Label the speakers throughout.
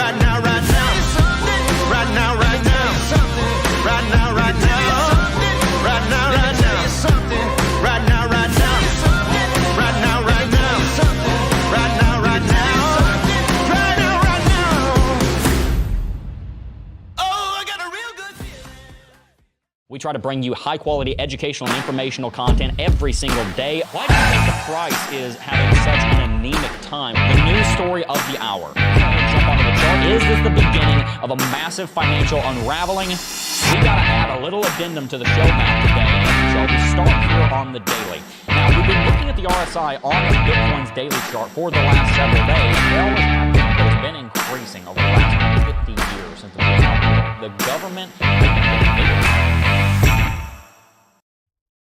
Speaker 1: Right now, right now. Right now, right now. Right now, right now. Right now, right now. Right now, right now. Right now, right now. Right now, right now. Right now, right now. Oh, I got a real good feeling.
Speaker 2: We try to bring you high-quality educational and informational content every single day. Why do you think the price is having such an anemic time? The news story of the hour. Jump onto the chart. Is this the beginning of a massive financial unraveling? We gotta add a little addendum to the show map today. So we start here on the daily. Now, we've been looking at the RSI on Bitcoin's daily chart for the last several days. It always has been, but it's been increasing over the last 50 years since the government has been.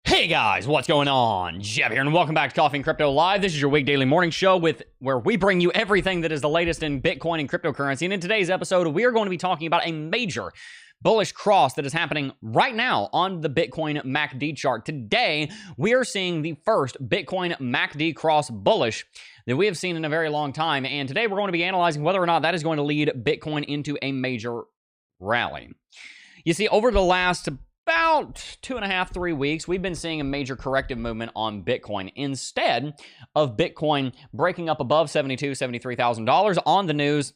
Speaker 2: Hey guys, what's going on? Jeb here, and welcome back to Coffee and Crypto Live. This is your week daily morning show where we bring you everything that is the latest in Bitcoin and cryptocurrency. And in today's episode, we are going to be talking about a major bullish cross that is happening right now on the Bitcoin MACD chart. Today, we are seeing the first Bitcoin MACD cross bullish that we have seen in a very long time. And today, we're going to be analyzing whether or not that is going to lead Bitcoin into a major rally. You see, over the last about 2.5, 3 weeks, we've been seeing a major corrective movement on Bitcoin. Instead of Bitcoin breaking up above $72,000, $73,000 on the news,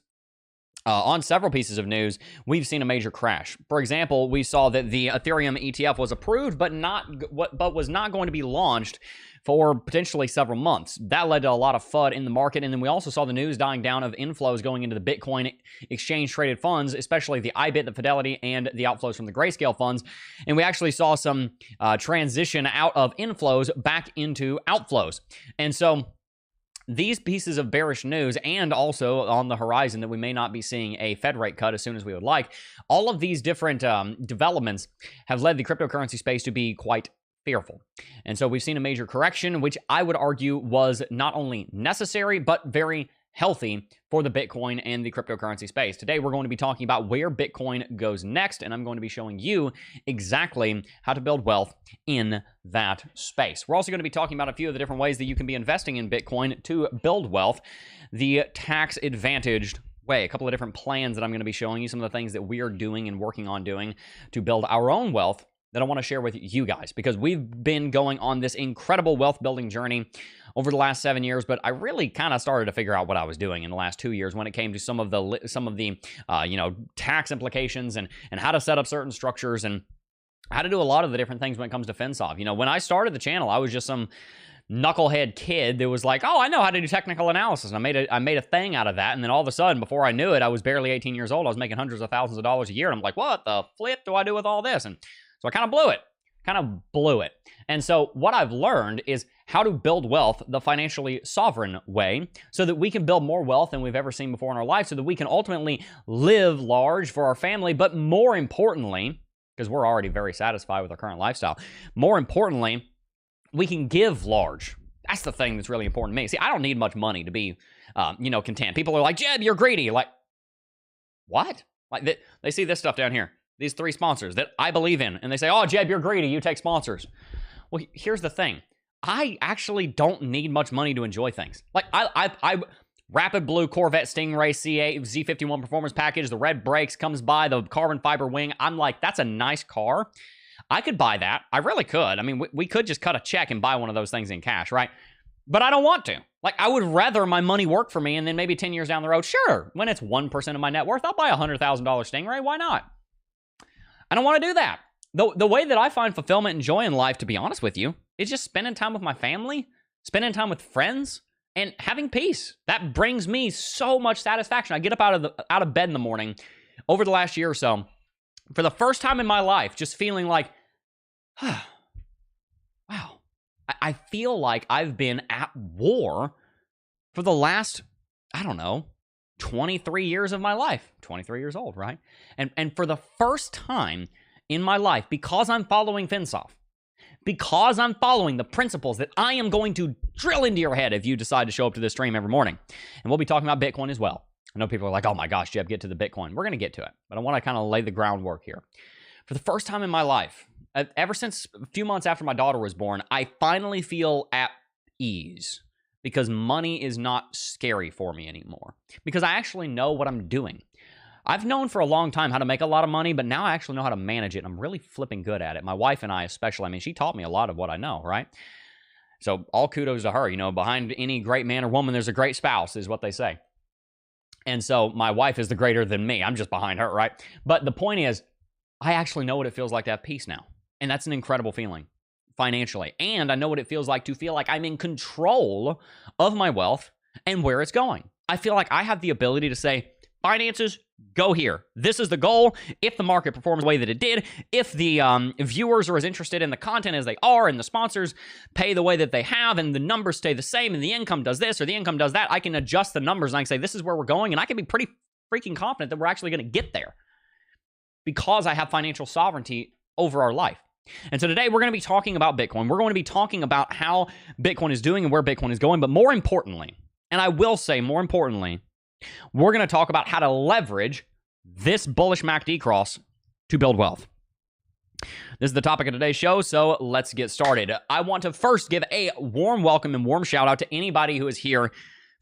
Speaker 2: on several pieces of news, we've seen a major crash. For example, we saw that the Ethereum ETF was approved, but was not going to be launched for potentially several months. That led to a lot of FUD in the market, and then we also saw the news dying down of inflows going into the Bitcoin exchange-traded funds, especially the IBIT, the Fidelity, and the outflows from the Grayscale funds. And we actually saw some transition out of inflows back into outflows. And so these pieces of bearish news, and also on the horizon that we may not be seeing a Fed rate cut as soon as we would like, all of these different developments have led the cryptocurrency space to be quite fearful. And so we've seen a major correction, which I would argue was not only necessary, but very healthy for the Bitcoin and the cryptocurrency space. Today, we're going to be talking about where Bitcoin goes next, and I'm going to be showing you exactly how to build wealth in that space. We're also going to be talking about a few of the different ways that you can be investing in Bitcoin to build wealth, the tax-advantaged way, a couple of different plans that I'm going to be showing you, some of the things that we are doing and working on doing to build our own wealth that I want to share with you guys, because we've been going on this incredible wealth building journey over the last 7 years, but I really kind of started to figure out what I was doing in the last 2 years when it came to some of the tax implications and how to set up certain structures and how to do a lot of the different things when it comes to FinSov. You know, when I started the channel, I was just some knucklehead kid that was like, oh, I know how to do technical analysis. And I made a thing out of that. And then all of a sudden, before I knew it, I was barely 18 years old. I was making hundreds of thousands of dollars a year. And I'm like, what the flip do I do with all this? And so I kind of blew it. And so what I've learned is how to build wealth the financially sovereign way so that we can build more wealth than we've ever seen before in our life, so that we can ultimately live large for our family, but more importantly, because we're already very satisfied with our current lifestyle, more importantly, we can give large. That's the thing that's really important to me. See, I don't need much money to be, content. People are like, Jeb, you're greedy. Like, what? Like they see this stuff down here. These 3 sponsors that I believe in, and they say, oh, Jeb, you're greedy, you take sponsors. Well, here's the thing. I actually don't need much money to enjoy things. Like, I Rapid Blue Corvette Stingray C8 Z51 performance package, the red brakes comes by, the carbon fiber wing. I'm like, that's a nice car. I could buy that. I really could. I mean, we could just cut a check and buy one of those things in cash, right? But I don't want to. Like, I would rather my money work for me, and then maybe 10 years down the road, sure, when it's 1% of my net worth, I'll buy a $100,000 Stingray. Why not? I don't want to do that. The way that I find fulfillment and joy in life, to be honest with you, is just spending time with my family, spending time with friends, and having peace. That brings me so much satisfaction. I get up out of bed in the morning over the last year or so, for the first time in my life, just feeling like, wow, I feel like I've been at war for the last, 23 years of my life. 23 years old, right? And for the first time in my life, because I'm following FinSov, because I'm following the principles that I am going to drill into your head if you decide to show up to this stream every morning. And we'll be talking about Bitcoin as well. I know people are like, oh my gosh, Jeb, get to the Bitcoin. We're going to get to it, but I want to kind of lay the groundwork here. For the first time in my life, ever since a few months after my daughter was born, I finally feel at ease. because money is not scary for me anymore, because I actually know what I'm doing. I've known for a long time how to make a lot of money, but now I actually know how to manage it, and I'm really flipping good at it. My wife and I especially, I mean, she taught me a lot of what I know, right? So all kudos to her. You know, behind any great man or woman, there's a great spouse, is what they say. And so my wife is the greater than me. I'm just behind her, right? But the point is, I actually know what it feels like to have peace now. And that's an incredible feeling financially. And I know what it feels like to feel like I'm in control of my wealth and where it's going. I feel like I have the ability to say, finances, go here. This is the goal. If the market performs the way that it did, if the viewers are as interested in the content as they are, and the sponsors pay the way that they have, and the numbers stay the same, and the income does this or the income does that, I can adjust the numbers and I can say, this is where we're going, and I can be pretty freaking confident that we're actually going to get there because I have financial sovereignty over our life. And so today we're going to be talking about Bitcoin. We're going to be talking about how Bitcoin is doing and where Bitcoin is going, but more importantly, and I will say more importantly, we're going to talk about how to leverage this bullish MACD cross to build wealth. This is the topic of today's show, so let's get started. I want to first give a warm welcome and warm shout out to anybody who is here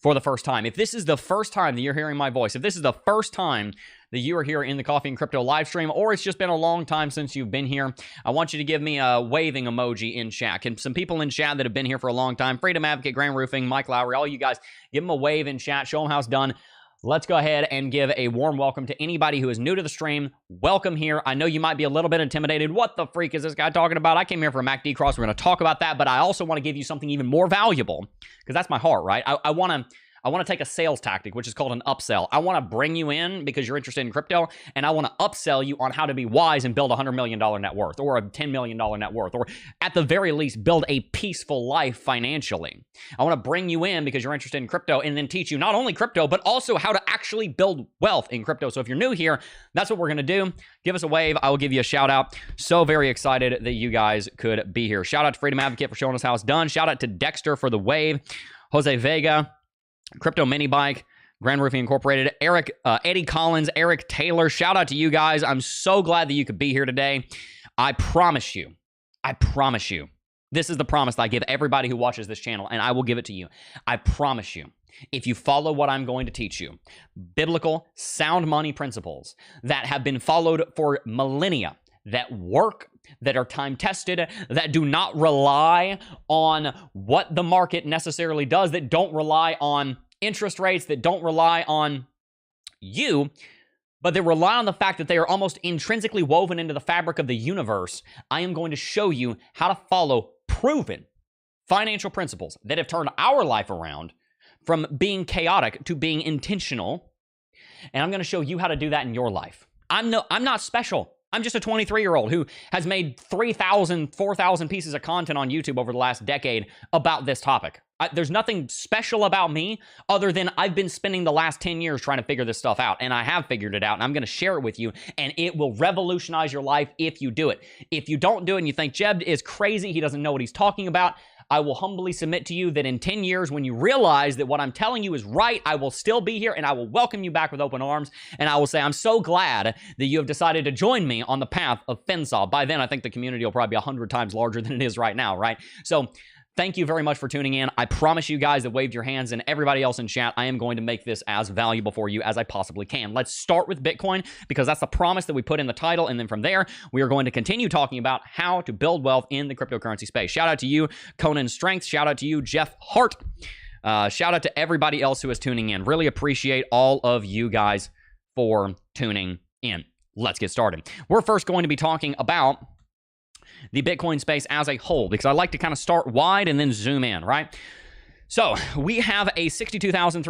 Speaker 2: for the first time. If this is the first time that you're hearing my voice, if this is the first time that you are here in the Coffee and Crypto live stream, or it's just been a long time since you've been here, I want you to give me a waving emoji in chat. Can some people in chat that have been here for a long time, Freedom Advocate, Grand Roofing, Mike Lowry, all you guys, give them a wave in chat, show them how it's done. Let's go ahead and give a warm welcome to anybody who is new to the stream. Welcome here. I know you might be a little bit intimidated. What the freak is this guy talking about? I came here for a MACD cross. We're going to talk about that, but I also want to give you something even more valuable, because that's my heart, right? I want to take a sales tactic, which is called an upsell. I want to bring you in because you're interested in crypto, and I want to upsell you on how to be wise and build a $100 million net worth, or a $10 million net worth, or at the very least, build a peaceful life financially. I want to bring you in because you're interested in crypto, and then teach you not only crypto, but also how to actually build wealth in crypto. So if you're new here, that's what we're going to do. Give us a wave. I will give you a shout out. So very excited that you guys could be here. Shout out to Freedom Advocate for showing us how it's done. Shout out to Dexter for the wave. Jose Vega, Crypto Mini Bike, Grand Roofing Incorporated, Eric, Eddie Collins, Eric Taylor. Shout out to you guys. I'm so glad that you could be here today. I promise you, this is the promise that I give everybody who watches this channel, and I will give it to you. I promise you, if you follow what I'm going to teach you, biblical sound money principles that have been followed for millennia, that work, that are time-tested, that do not rely on what the market necessarily does, that don't rely on interest rates, that don't rely on you, but they rely on the fact that they are almost intrinsically woven into the fabric of the universe. I am going to show you how to follow proven financial principles that have turned our life around from being chaotic to being intentional, and I'm going to show you how to do that in your life. I'm not special. I'm just a 23-year-old who has made 3,000, 4,000 pieces of content on YouTube over the last decade about this topic. There's nothing special about me other than I've been spending the last 10 years trying to figure this stuff out, and I have figured it out, and I'm going to share it with you, and it will revolutionize your life if you do it. If you don't do it and you think Jeb is crazy, he doesn't know what he's talking about, I will humbly submit to you that in 10 years, when you realize that what I'm telling you is right, I will still be here, and I will welcome you back with open arms, and I will say, I'm so glad that you have decided to join me on the path of FinSol. By then, I think the community will probably be 100 times larger than it is right now, right? So thank you very much for tuning in. I promise you guys that waved your hands and everybody else in chat, I am going to make this as valuable for you as I possibly can. Let's start with Bitcoin because that's the promise that we put in the title. And then from there, we are going to continue talking about how to build wealth in the cryptocurrency space. Shout out to you, Conan Strength. Shout out to you, Jeff Hart. Shout out to everybody else who is tuning in. Really appreciate all of you guys for tuning in. Let's get started. We're first going to be talking about the Bitcoin space as a whole, because I like to kind of start wide and then zoom in, right? So we have a $62,300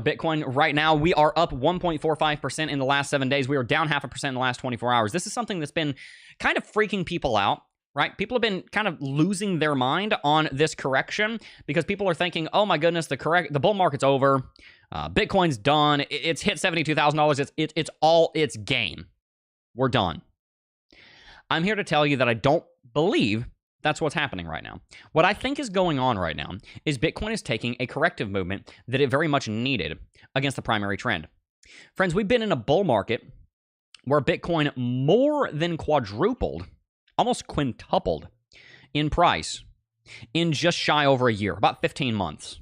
Speaker 2: Bitcoin right now. We are up 1.45% in the last 7 days. We are down 0.5% in the last 24 hours. This is something that's been kind of freaking people out, right? People have been kind of losing their mind on this correction because people are thinking, oh my goodness, the bull market's over. Bitcoin's done. It's hit $72,000. It's game. We're done. I'm here to tell you that I don't believe that's what's happening right now. What I think is going on right now is Bitcoin is taking a corrective movement that it very much needed against the primary trend. Friends, we've been in a bull market where Bitcoin more than quadrupled, almost quintupled in price in just shy over a year, about 15 months.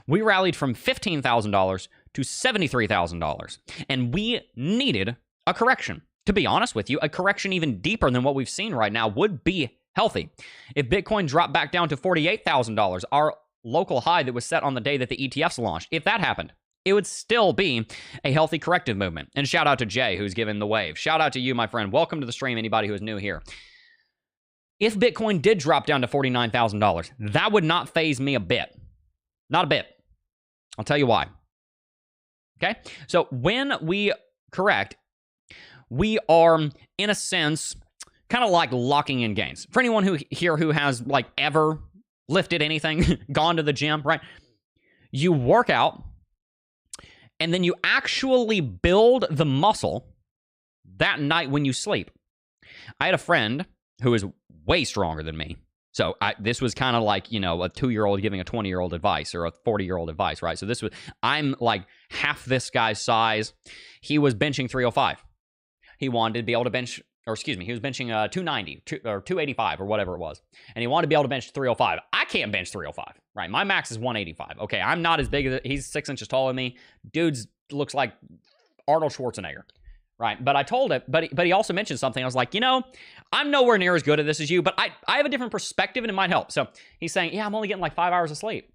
Speaker 2: We rallied from $15,000 to $73,000, and we needed a correction. To be honest with you, a correction even deeper than what we've seen right now would be healthy. If Bitcoin dropped back down to $48,000, our local high that was set on the day that the ETFs launched, if that happened, it would still be a healthy corrective movement. And shout out to Jay, who's given the wave. Shout out to you, my friend. Welcome to the stream, anybody who is new here. If Bitcoin did drop down to $49,000, that would not faze me a bit. Not a bit. I'll tell you why. Okay? So when we correct, we are, in a sense, kind of like locking in gains. For anyone who here who has like ever lifted anything, gone to the gym, right? You work out, and then you actually build the muscle that night when you sleep. I had a friend who is way stronger than me. So this was kind of like, you know, a 2-year-old giving a 20-year-old advice or a 40-year-old advice, right? So I'm like half this guy's size. He was benching 305. He wanted to be able to bench, or excuse me, he was benching 290 or 285 or whatever it was. And he wanted to be able to bench 305. I can't bench 305, right? My max is 185. Okay, I'm not as big as he's 6 inches taller than me. Dude's looks like Arnold Schwarzenegger. Right, but I told him, but he also mentioned something. I was like, you know, I'm nowhere near as good at this as you, but I have a different perspective and it might help. So he's saying, yeah, I'm only getting like 5 hours of sleep.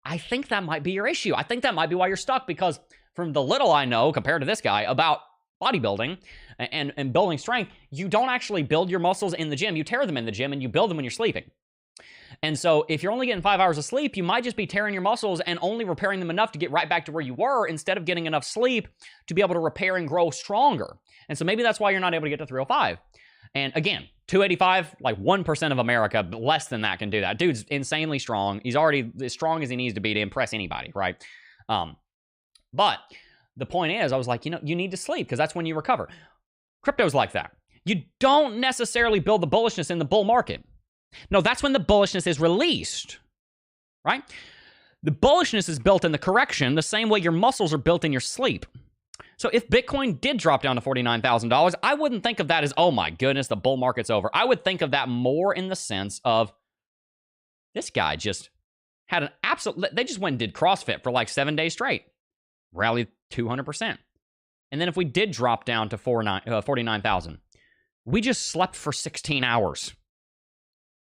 Speaker 2: I think that might be your issue. I think that might be why you're stuck, because from the little I know compared to this guy about bodybuilding and building strength, you don't actually build your muscles in the gym. You tear them in the gym and you build them when you're sleeping. And so if you're only getting 5 hours of sleep, you might just be tearing your muscles and only repairing them enough to get right back to where you were, instead of getting enough sleep to be able to repair and grow stronger. And so maybe that's why you're not able to get to 305. And again, 285, like 1% of America, less than that, can do that. Dude's insanely strong. He's already as strong as he needs to be to impress anybody, right? But the point is, I was like, you know, you need to sleep because that's when you recover. Crypto's like that. You don't necessarily build the bullishness in the bull market. No, that's when the bullishness is released, right? The bullishness is built in the correction the same way your muscles are built in your sleep. So if Bitcoin did drop down to $49,000, I wouldn't think of that as, oh my goodness, the bull market's over. I would think of that more in the sense of, this guy just had an absolute, they just went and did CrossFit for like 7 days straight. Rallied 200%. And then if we did drop down to 49,000, we just slept for 16 hours.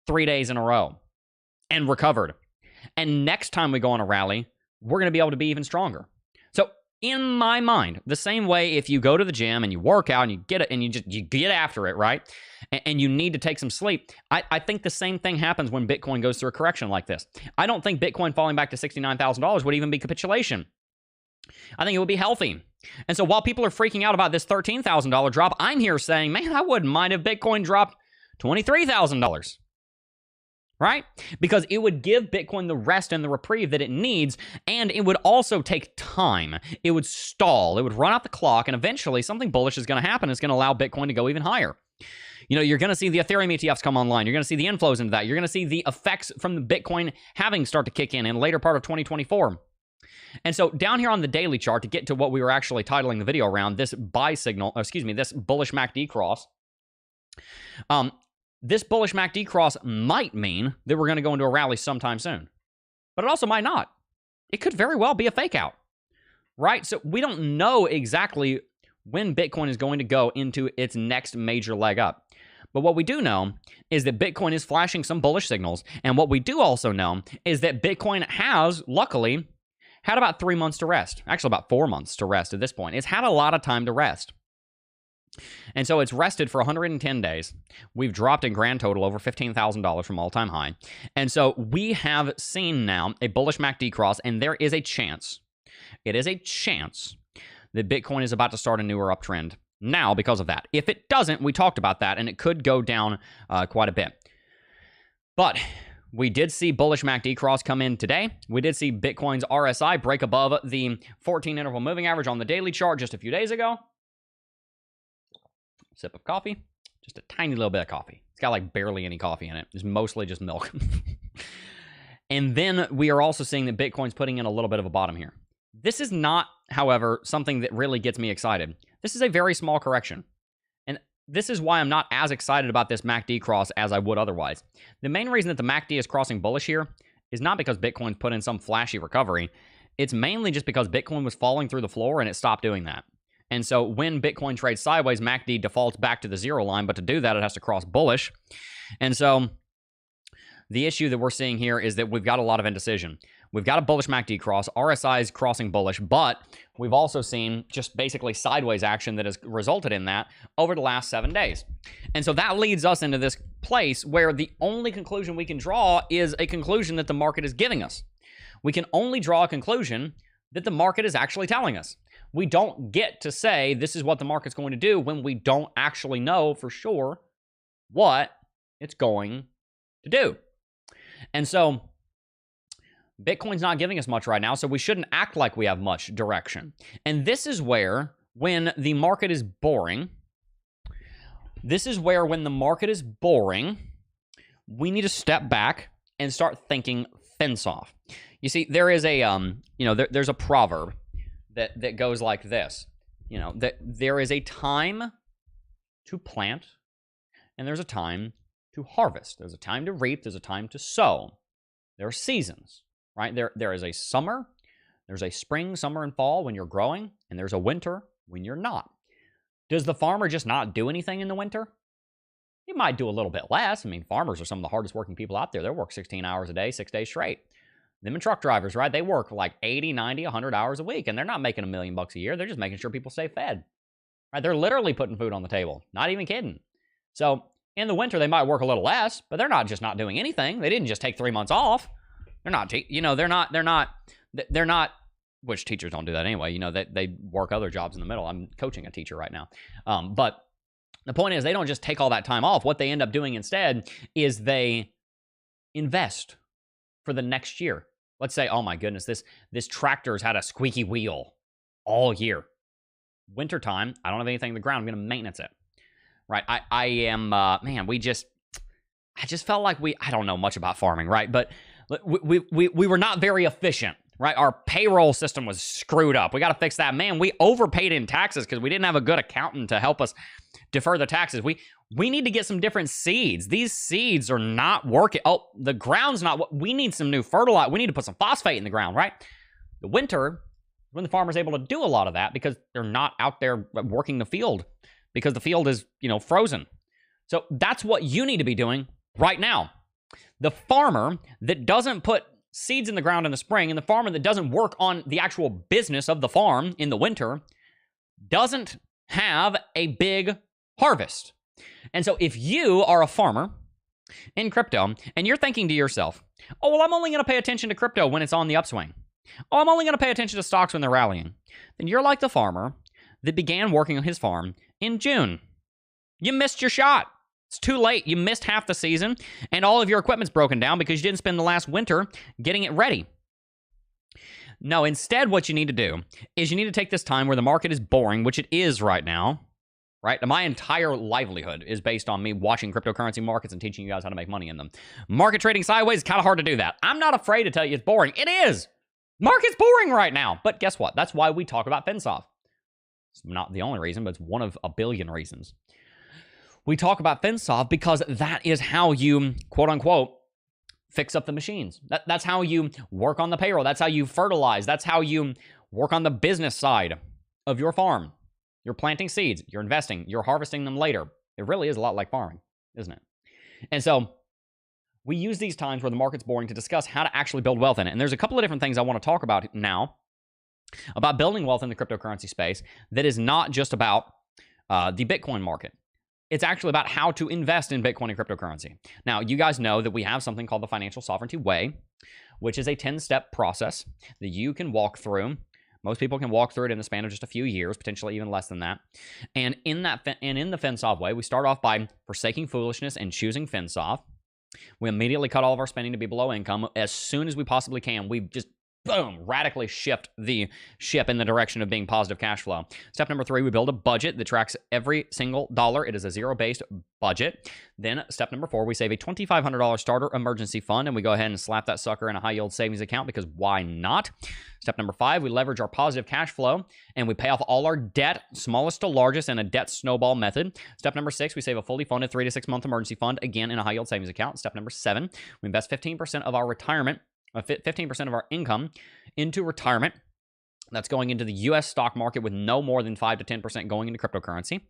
Speaker 2: 3 days in a row and recovered. And next time we go on a rally, we're going to be able to be even stronger. So in my mind, the same way if you go to the gym and you work out and you get it and you get after it, right? And you need to take some sleep. I think the same thing happens when Bitcoin goes through a correction like this. I don't think Bitcoin falling back to $69,000 would even be capitulation. I think it would be healthy. And so while people are freaking out about this $13,000 drop, I'm here saying, man, I wouldn't mind if Bitcoin dropped $23,000. Right? Because it would give Bitcoin the rest and the reprieve that it needs, and it would also take time. It would stall. It would run out the clock, and eventually something bullish is going to happen. It's going to allow Bitcoin to go even higher. You know, you're going to see the Ethereum ETFs come online. You're going to see the inflows into that. You're going to see the effects from the Bitcoin halving start to kick in the later part of 2024. And so down here on the daily chart, to get to what we were actually titling the video around, this buy signal, this bullish MACD cross, this bullish MACD cross might mean that we're going to go into a rally sometime soon. But it also might not. It could very well be a fake out, right? So we don't know exactly when Bitcoin is going to go into its next major leg up. But what we do know is that Bitcoin is flashing some bullish signals. And what we do also know is that Bitcoin has, luckily, had about 3 months to rest. Actually, about 4 months to rest at this point. It's had a lot of time to rest. And so it's rested for 110 days. We've dropped in grand total over $15,000 from all-time high. And so we have seen now a bullish MACD cross, and there is a chance, it is a chance, that Bitcoin is about to start a newer uptrend now because of that. If it doesn't, we talked about that, and it could go down quite a bit. But we did see bullish MACD cross come in today. We did see Bitcoin's RSI break above the 14 interval moving average on the daily chart just a few days ago. Sip of coffee, just a tiny little bit of coffee. It's got like barely any coffee in it. It's mostly just milk. And then we are also seeing that Bitcoin's putting in a little bit of a bottom here. This is not, however, something that really gets me excited. This is a very small correction. And this is why I'm not as excited about this MACD cross as I would otherwise. The main reason that the MACD is crossing bullish here is not because Bitcoin's put in some flashy recovery. It's mainly just because Bitcoin was falling through the floor and it stopped doing that. And so when Bitcoin trades sideways, MACD defaults back to the zero line, but to do that, it has to cross bullish. And so the issue that we're seeing here is that we've got a lot of indecision. We've got a bullish MACD cross, RSI is crossing bullish, but we've also seen just basically sideways action that has resulted in that over the last 7 days. And so that leads us into this place where the only conclusion we can draw is a conclusion that the market is giving us. We can only draw a conclusion that the market is actually telling us. We don't get to say this is what the market's going to do when we don't actually know for sure what it's going to do. And so Bitcoin's not giving us much right now, so we shouldn't act like we have much direction. And this is where, when the market is boring, we need to step back and start thinking fence off. You see, there is a, there's a proverb that goes like this, that there is a time to plant and there's a time to harvest. There's a time to reap, there's a time to sow. There are seasons, right? There is a summer, there's a spring, summer, and fall when you're growing, and there's a winter when you're not. Does the farmer just not do anything in the winter? He might do a little bit less. I mean, farmers are some of the hardest working people out there. They work 16 hours a day, 6 days straight. Them and truck drivers, right? They work like 80, 90, 100 hours a week, and they're not making $1 million a year. They're just making sure people stay fed, right? They're literally putting food on the table. Not even kidding. So in the winter, they might work a little less, but they're not just not doing anything. They didn't just take 3 months off. They're not, they're not, which teachers don't do that anyway. They work other jobs in the middle. I'm coaching a teacher right now. But the point is, they don't just take all that time off. What they end up doing instead is they invest for the next year. Let's say, oh my goodness, this tractor's had a squeaky wheel all year. Wintertime, I don't have anything in the ground. I'm going to maintenance it, right? I just felt like I don't know much about farming, right? But we were not very efficient, right? Our payroll system was screwed up. We got to fix that. Man, we overpaid in taxes because we didn't have a good accountant to help us defer the taxes. We need to get some different seeds. These seeds are not working. Oh, the ground's not. We need some new fertilizer. We need to put some phosphate in the ground, right? The winter, when the farmer's able to do a lot of that because they're not out there working the field because the field is, frozen. So that's what you need to be doing right now. The farmer that doesn't put seeds in the ground in the spring and the farmer that doesn't work on the actual business of the farm in the winter doesn't have a big harvest. And so if you are a farmer in crypto and you're thinking to yourself, oh, well, I'm only going to pay attention to crypto when it's on the upswing. Oh, I'm only going to pay attention to stocks when they're rallying. Then you're like the farmer that began working on his farm in June. You missed your shot. It's too late. You missed half the season, and all of your equipment's broken down because you didn't spend the last winter getting it ready. No, instead, what you need to do is you need to take this time where the market is boring, which it is right now, right? My entire livelihood is based on me watching cryptocurrency markets and teaching you guys how to make money in them. Market trading sideways is kind of hard to do that. I'm not afraid to tell you it's boring. It is. Market's boring right now. But guess what? That's why we talk about fence off. It's not the only reason, but it's one of a billion reasons. We talk about fence off because that is how you, quote unquote, fix up the machines. That's how you work on the payroll. That's how you fertilize. That's how you work on the business side of your farm. You're planting seeds. You're investing. You're harvesting them later. It really is a lot like farming, isn't it? And so we use these times where the market's boring to discuss how to actually build wealth in it. And there's a couple of different things I want to talk about now about building wealth in the cryptocurrency space that is not just about the Bitcoin market. It's actually about how to invest in Bitcoin and cryptocurrency. Now, you guys know that we have something called the Financial Sovereignty Way, which is a 10-step process that you can walk through. Most people can walk through it in the span of just a few years, potentially even less than that. And in the fence off way, we start off by forsaking foolishness and choosing fence off. We immediately cut all of our spending to be below income as soon as we possibly can. We just boom, radically shift the ship in the direction of being positive cash flow. Step number 3, we build a budget that tracks every single dollar. It is a zero-based budget. Then step number 4, we save a $2,500 starter emergency fund, and we go ahead and slap that sucker in a high-yield savings account because why not? Step number 5, we leverage our positive cash flow, and we pay off all our debt, smallest to largest, in a debt snowball method. Step number 6, we save a fully funded 3 to 6 month emergency fund, again in a high-yield savings account. Step number 7, we invest 15% of our retirement 15% of our income into retirement. That's going into the U.S. stock market with no more than 5 to 10% going into cryptocurrency.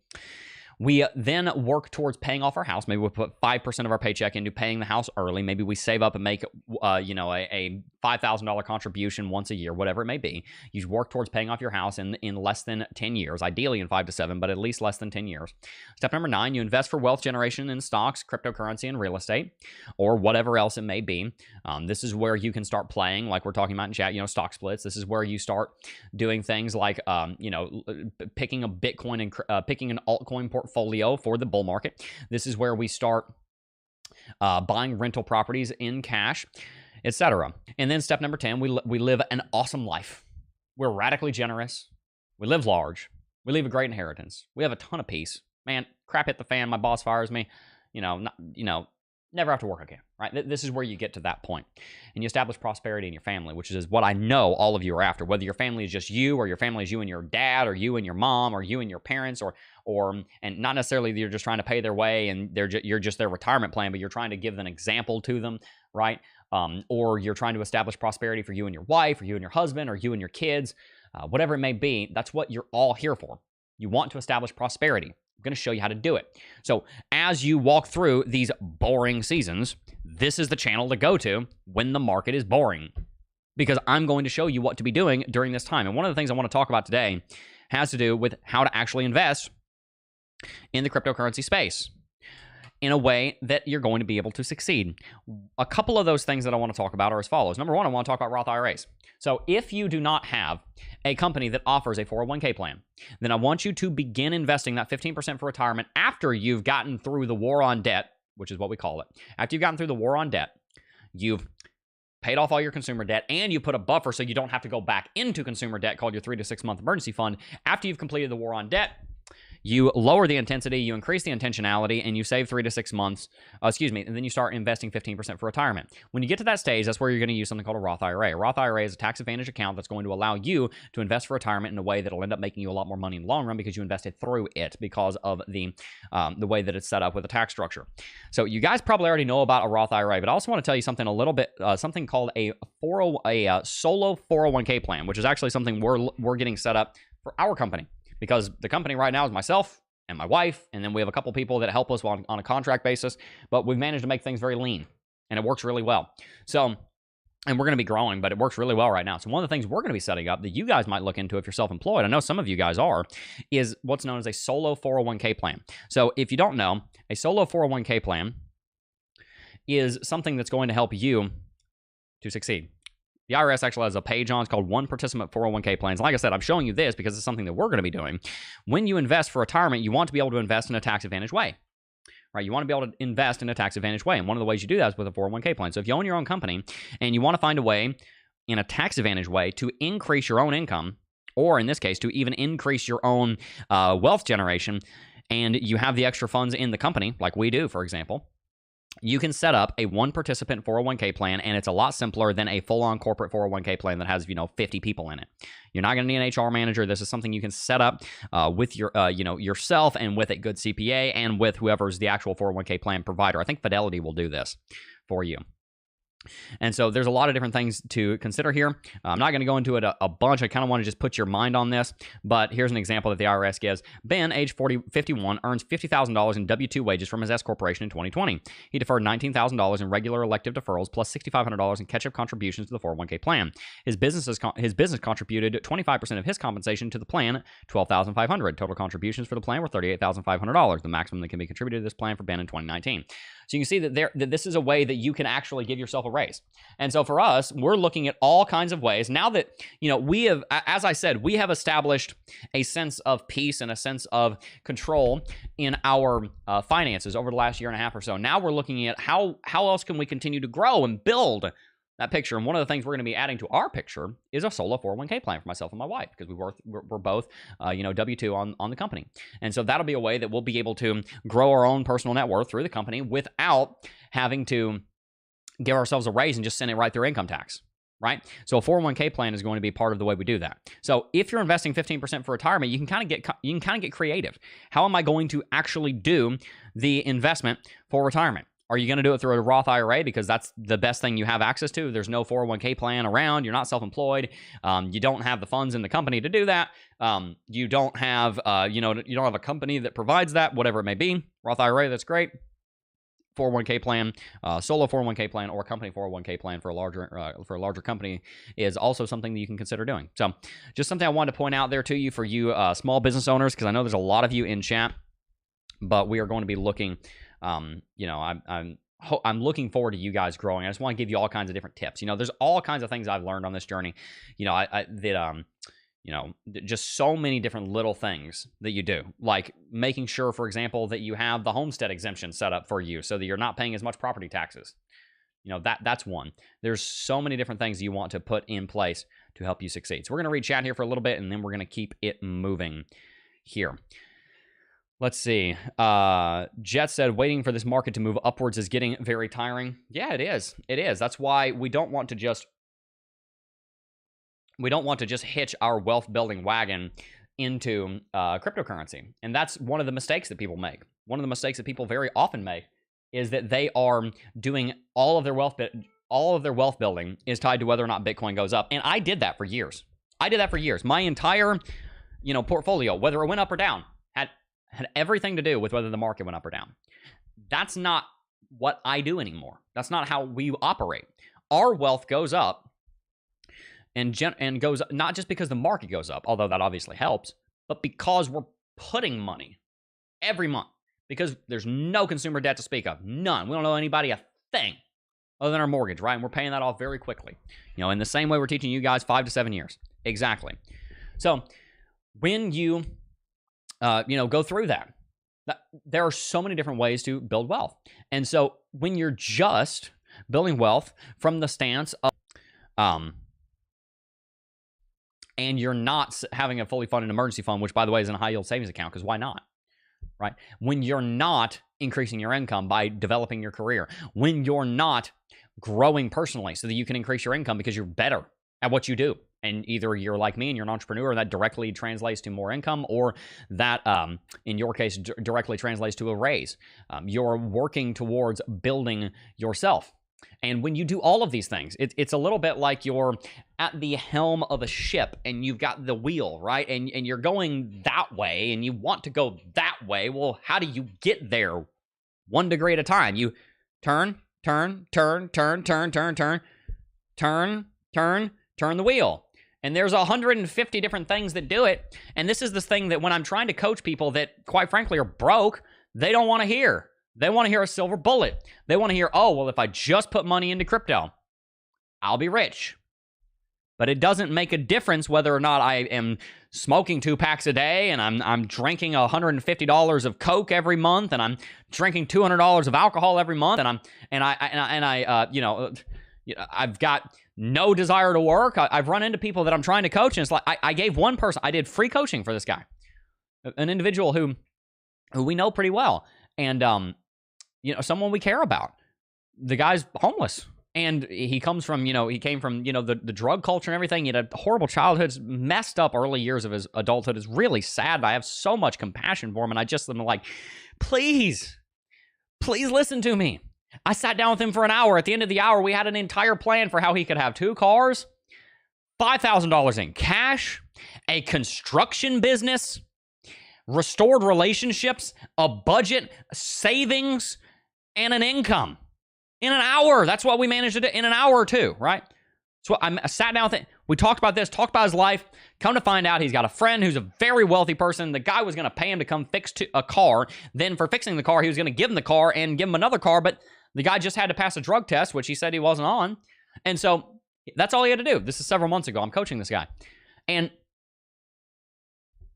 Speaker 2: We then work towards paying off our house. Maybe we put 5% of our paycheck into paying the house early. Maybe we save up and make, a $5,000 contribution once a year, whatever it may be. You work towards paying off your house in less than 10 years, ideally in 5 to 7, but at least less than 10 years. Step number 9, you invest for wealth generation in stocks, cryptocurrency, and real estate, or whatever else it may be. This is where you can start playing, like we're talking about in chat, stock splits. This is where you start doing things like, picking a Bitcoin and picking an altcoin portfolio for the bull market. This is where we start buying rental properties in cash, etc. And then step number 10, we live an awesome life. We're radically generous. We live large. We leave a great inheritance. We have a ton of peace. Man, crap hit the fan. My boss fires me. Never have to work again, right? This is where you get to that point. And you establish prosperity in your family, which is what I know all of you are after. Whether your family is just you, or your family is you and your dad, or you and your mom, or you and your parents, and not necessarily you're just trying to pay their way and you're just their retirement plan, but you're trying to give an example to them, right? Or you're trying to establish prosperity for you and your wife, or you and your husband, or you and your kids, whatever it may be. That's what you're all here for. You want to establish prosperity. I'm going to show you how to do it. So as you walk through these boring seasons, this is the channel to go to when the market is boring, because I'm going to show you what to be doing during this time. And one of the things I want to talk about today has to do with how to actually invest in the cryptocurrency space in a way that you're going to be able to succeed. A couple of those things that I want to talk about are as follows. Number one, I want to talk about Roth IRAs. So if you do not have a company that offers a 401k plan, then I want you to begin investing that 15% for retirement after you've gotten through the war on debt, which is what we call it. After you've gotten through the war on debt, you've paid off all your consumer debt, and you put a buffer so you don't have to go back into consumer debt called your 3 to 6 month emergency fund. After you've completed the war on debt, you lower the intensity, you increase the intentionality, and you save 3 to 6 months, and then you start investing 15% for retirement. When you get to that stage, that's where you're going to use something called a Roth IRA. A Roth IRA is a tax advantage account that's going to allow you to invest for retirement in a way that'll end up making you a lot more money in the long run because you invested through it because of the way that it's set up with a tax structure. So you guys probably already know about a Roth IRA, but I also want to tell you something a little bit, something called a solo 401k plan, which is actually something we're getting set up for our company. Because the company right now is myself and my wife, and then we have a couple people that help us on a contract basis, but we've managed to make things very lean, and it works really well. So, and we're going to be growing, but it works really well right now. So one of the things we're going to be setting up that you guys might look into if you're self-employed, I know some of you guys are, is what's known as a solo 401k plan. So if you don't know, a solo 401k plan is something that's going to help you to succeed. The IRS actually has a page on. It's called One Participant 401k Plans. Like I said, I'm showing you this because it's something that we're going to be doing. When you invest for retirement, you want to be able to invest in a tax advantage way, right? You want to be able to invest in a tax advantage way. And one of the ways you do that is with a 401k plan. So if you own your own company and you want to find a way in a tax advantage way to increase your own income, or in this case, to even increase your own wealth generation, and you have the extra funds in the company, like we do, for example, you can set up a one participant 401k plan, and it's a lot simpler than a full-on corporate 401k plan that has, 50 people in it. You're not going to need an HR manager. This is something you can set up with your, yourself, and with a good CPA, and with whoever's the actual 401k plan provider. I think Fidelity will do this for you. And so there's a lot of different things to consider here. I'm not going to go into it a bunch. I kind of want to just put your mind on this. But here's an example that the IRS gives. Ben, age 51, earns $50,000 in W-2 wages from his S corporation in 2020. He deferred $19,000 in regular elective deferrals plus $6,500 in catch-up contributions to the 401k plan. His business contributed 25% of his compensation to the plan, $12,500. Total contributions for the plan were $38,500, the maximum that can be contributed to this plan for Ben in 2019. So you can see that this is a way that you can actually give yourself a raise. And so for us, we're looking at all kinds of ways. Now that, we have, as I said, we have established a sense of peace and a sense of control in our finances over the last year and a half or so. Now we're looking at how else can we continue to grow and build that picture. And one of the things we're going to be adding to our picture is a solo 401k plan for myself and my wife, because we're both, W-2 on the company. And so that'll be a way that we'll be able to grow our own personal net worth through the company without having to give ourselves a raise and just send it right through income tax, right? So a 401k plan is going to be part of the way we do that. So if you're investing 15% for retirement, you can kind of get creative. How am I going to actually do the investment for retirement? Are you going to do it through a Roth IRA because that's the best thing you have access to? There's no 401k plan around. You're not self-employed. You don't have the funds in the company to do that. You don't have, you don't have a company that provides that, whatever it may be. Roth IRA, that's great. 401k plan, solo 401k plan, or company 401k plan for a larger company is also something that you can consider doing. So, just something I wanted to point out there to you for you small business owners, because I know there's a lot of you in chat, but we are going to be looking. I'm looking forward to you guys growing. I just want to give you all kinds of different tips. There's all kinds of things I've learned on this journey. Just so many different little things that you do, like making sure, for example, that you have the homestead exemption set up for you so that you're not paying as much property taxes. That's one. There's so many different things you want to put in place to help you succeed. So we're going to read chat here for a little bit, and then we're going to keep it moving here. Let's see. Jet said, waiting for this market to move upwards is getting very tiring. Yeah, it is. It is. That's why we don't want to just hitch our wealth building wagon into cryptocurrency. And that's one of the mistakes that people make. One of the mistakes that people very often make is that they are doing all of their wealth building is tied to whether or not Bitcoin goes up. And I did that for years. My entire, portfolio, whether it went up or down, had everything to do with whether the market went up or down. That's not what I do anymore. That's not how we operate. Our wealth goes up and goes up, not just because the market goes up, although that obviously helps, but because we're putting money every month, because there's no consumer debt to speak of. None. We don't owe anybody a thing other than our mortgage, right? And we're paying that off very quickly. In the same way we're teaching you guys 5 to 7 years. Exactly. So when you go through that, there are so many different ways to build wealth. And so when you're just building wealth from the stance of, and you're not having a fully funded emergency fund, which by the way is in a high yield savings account, because why not, right? When you're not increasing your income by developing your career, when you're not growing personally so that you can increase your income because you're better at what you do. And either you're like me and you're an entrepreneur, that directly translates to more income, or that, in your case, directly translates to a raise. You're working towards building yourself. And when you do all of these things, it's a little bit like you're at the helm of a ship and you've got the wheel, right? And you're going that way and you want to go that way. Well, how do you get there? 1 degree at a time. You turn the wheel. And there's 150 different things that do it. And this is the thing that when I'm trying to coach people that, quite frankly, are broke, they don't want to hear. They want to hear a silver bullet. They want to hear, oh, well, if I just put money into crypto, I'll be rich. But it doesn't make a difference whether or not I am smoking 2 packs a day and I'm drinking $150 of Coke every month and I'm drinking $200 of alcohol every month I've got no desire to work. I've run into people that I'm trying to coach, and it's like I gave one person, I did free coaching for this guy, an individual who we know pretty well, and someone we care about. The guy's homeless, and he came from the drug culture and everything. He had a horrible childhood, messed up early years of his adulthood. Is really sad. I have so much compassion for him, and I just am like, please listen to me. I sat down with him for an hour. At the end of the hour, we had an entire plan for how he could have 2 cars, $5,000 in cash, a construction business, restored relationships, a budget, savings, and an income. In an hour. That's what we managed to do in an hour or 2, right? So I sat down with him. We talked about this, talked about his life. Come to find out, he's got a friend who's a very wealthy person. The guy was going to pay him to come fix a car. Then for fixing the car, he was going to give him the car and give him another car, but the guy just had to pass a drug test, which he said he wasn't on. And so that's all he had to do. This is several months ago. I'm coaching this guy. And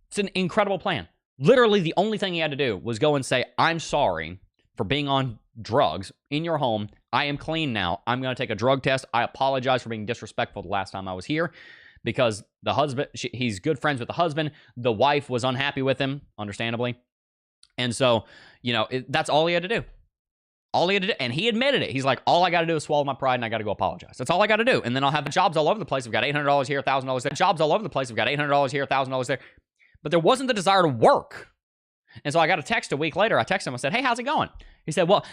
Speaker 2: it's an incredible plan. Literally, the only thing he had to do was go and say, I'm sorry for being on drugs in your home. I am clean now. I'm going to take a drug test. I apologize for being disrespectful the last time I was here, because the husband, he's good friends with the husband. The wife was unhappy with him, understandably. And so, that's all he had to do. All he had to do, and he admitted it. He's like, all I got to do is swallow my pride, and I got to go apologize. That's all I got to do. And then I'll have jobs all over the place. We've got $800 here, $1,000 there. Jobs all over the place. We've got $800 here, $1,000 there. But there wasn't the desire to work. And so I got a text a week later. I texted him. I said, hey, how's it going? He said, well,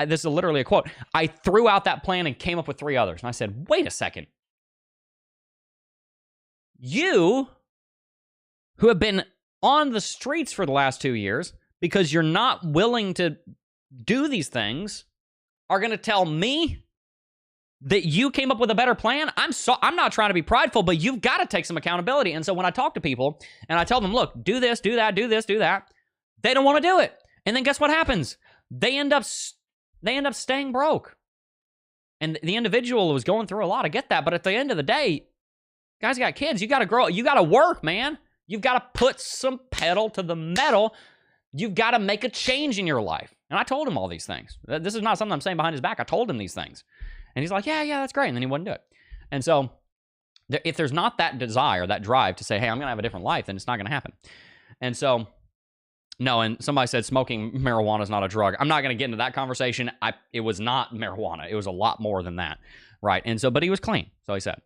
Speaker 2: this is literally a quote. I threw out that plan and came up with 3 others. And I said, wait a second. You, who have been on the streets for the last 2 years because you're not willing to do these things, are going to tell me that you came up with a better plan? I'm not trying to be prideful, but you've got to take some accountability. And so when I talk to people and I tell them, look, do this, do that, do this, do that, they don't want to do it. And then guess what happens? They end up staying broke. And the individual was going through a lot. I get that. But at the end of the day, guys got kids. You got to grow. You got to work, man. You've got to put some pedal to the metal. You've got to make a change in your life. And I told him all these things. This is not something I'm saying behind his back. I told him these things. And he's like, yeah, that's great. And then he wouldn't do it. And so if there's not that desire, that drive to say, hey, I'm going to have a different life, then it's not going to happen. And so, no, and somebody said smoking marijuana is not a drug. I'm not going to get into that conversation. It was not marijuana. It was a lot more than that, right? And so, but he was clean, so he said.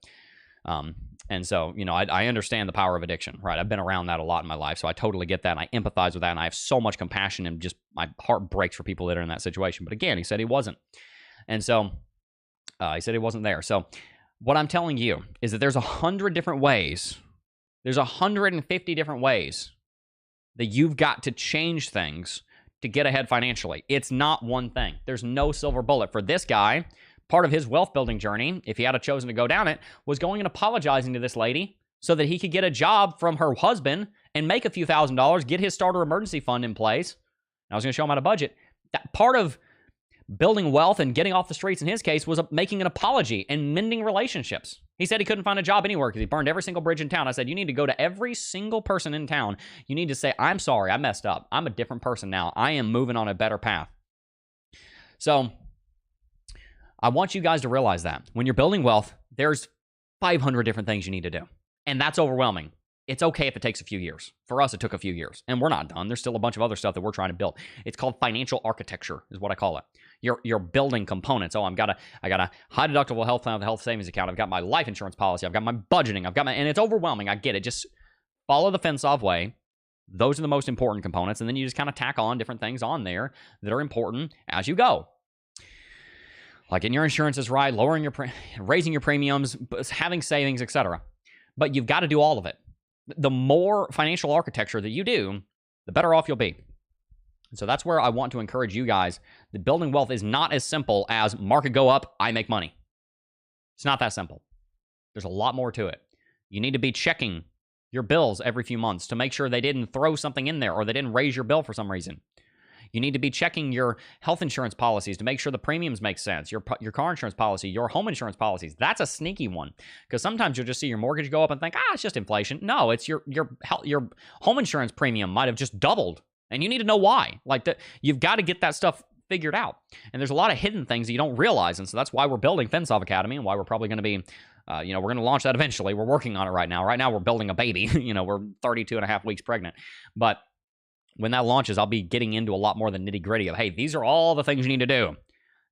Speaker 2: And so, you know, I understand the power of addiction, right? I've been around that a lot in my life, so I totally get that, and I empathize with that, and I have so much compassion, and just my heart breaks for people that are in that situation. But again, he said he wasn't. And so he said he wasn't there. So what I'm telling you is that there's 100 different ways. There's 150 different ways that you've got to change things to get ahead financially. It's not one thing. There's no silver bullet. For this guy, part of his wealth building journey, if he had chosen to go down it, was going and apologizing to this lady so that he could get a job from her husband and make a few $1,000s, get his starter emergency fund in place. I was going to show him how to budget. That part of building wealth and getting off the streets in his case was making an apology and mending relationships. He said he couldn't find a job anywhere because he burned every single bridge in town. I said, you need to go to every single person in town. You need to say, I'm sorry, I messed up. I'm a different person now. I am moving on a better path. So I want you guys to realize that when you're building wealth, there's 500 different things you need to do. And that's overwhelming. It's okay if it takes a few years. For us, it took a few years. And we're not done. There's still a bunch of other stuff that we're trying to build. It's called financial architecture, is what I call it. You're building components. Oh, I got a high deductible health plan with a health savings account. I've got my life insurance policy. I've got my budgeting. And it's overwhelming. I get it. Just follow the fence-off way. Those are the most important components. And then you just kind of tack on different things on there that are important as you go. Like getting your insurances right, raising your premiums, having savings, etc. But you've got to do all of it. The more financial architecture that you do, the better off you'll be. And so that's where I want to encourage you guys that building wealth is not as simple as market go up, I make money. It's not that simple. There's a lot more to it. You need to be checking your bills every few months to make sure they didn't throw something in there or they didn't raise your bill for some reason. You need to be checking your health insurance policies to make sure the premiums make sense. Your car insurance policy, your home insurance policies. That's a sneaky one because sometimes you'll just see your mortgage go up and think, it's just inflation. No, it's your home insurance premium might have just doubled, and you need to know why. You've got to get that stuff figured out. And there's a lot of hidden things that you don't realize, and so that's why we're building FinSolve Academy and why we're probably going to be, we're going to launch that eventually. We're working on it right now. Right now, we're building a baby. We're 32 and a half weeks pregnant, but when that launches, I'll be getting into a lot more of the nitty-gritty of, hey, these are all the things you need to do.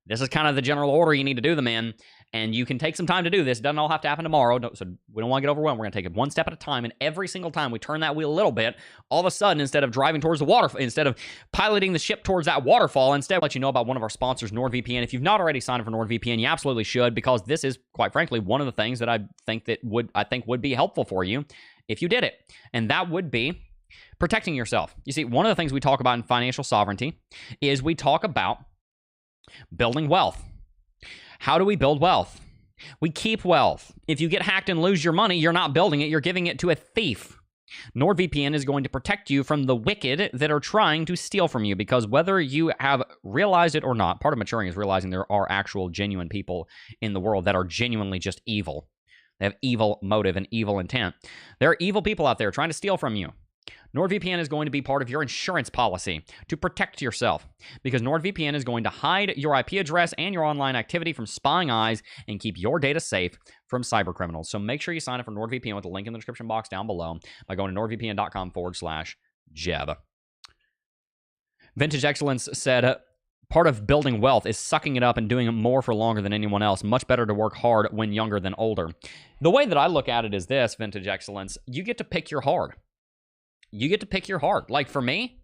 Speaker 2: This is kind of the general order you need to do them in, and you can take some time to do this. It doesn't all have to happen tomorrow, so we don't want to get overwhelmed. We're going to take it one step at a time, and every single time we turn that wheel a little bit, all of a sudden, instead of driving towards the water, instead of piloting the ship towards that waterfall, instead, I'll let you know about one of our sponsors, NordVPN. If you've not already signed up for NordVPN, you absolutely should, because this is, quite frankly, one of the things that I think would be helpful for you if you did it, and that would be protecting yourself. You see, one of the things we talk about in financial sovereignty is we talk about building wealth. How do we build wealth? We keep wealth. If you get hacked and lose your money, you're not building it, you're giving it to a thief. NordVPN is going to protect you from the wicked that are trying to steal from you, because whether you have realized it or not, part of maturing is realizing there are actual genuine people in the world that are genuinely just evil. They have evil motive and evil intent. There are evil people out there trying to steal from you. NordVPN is going to be part of your insurance policy to protect yourself, because NordVPN is going to hide your IP address and your online activity from spying eyes and keep your data safe from cyber criminals. So make sure you sign up for NordVPN with the link in the description box down below by going to nordvpn.com/Jeb. Vintage Excellence said, part of building wealth is sucking it up and doing it more for longer than anyone else. Much better to work hard when younger than older. The way that I look at it is this, Vintage Excellence, you get to pick your hard. you get to pick your heart. Like for me,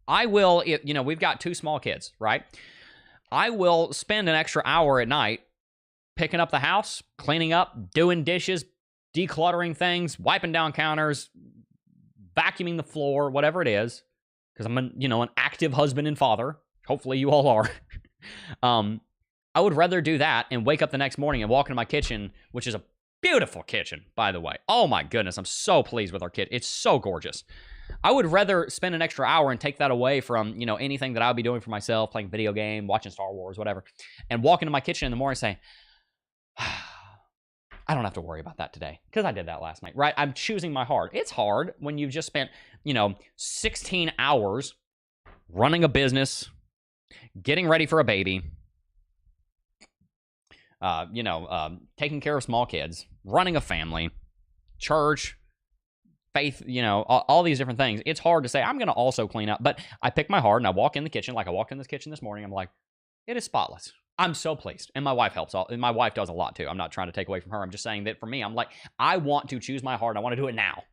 Speaker 2: I will, you know, we've got 2 small kids, right? I will spend an extra hour at night picking up the house, cleaning up, doing dishes, decluttering things, wiping down counters, vacuuming the floor, whatever it is, because I'm an active husband and father. Hopefully you all are. I would rather do that and wake up the next morning and walk into my kitchen, which is a beautiful kitchen, by the way. Oh my goodness, I'm so pleased with our kitchen. It's so gorgeous. I would rather spend an extra hour and take that away from, anything that I'll be doing for myself, playing video game, watching Star Wars, whatever, and walk into my kitchen in the morning and say, I don't have to worry about that today because I did that last night, right? I'm choosing my heart. It's hard when you've just spent, 16 hours running a business, getting ready for a baby, taking care of small kids, running a family, church, faith, all these different things. It's hard to say, I'm going to also clean up. But I pick my heart and I walk in the kitchen like I walked in this kitchen this morning. I'm like, it is spotless. I'm so pleased. And my wife helps. And my wife does a lot too. I'm not trying to take away from her. I'm just saying that for me, I'm like, I want to choose my heart. I want to do it now.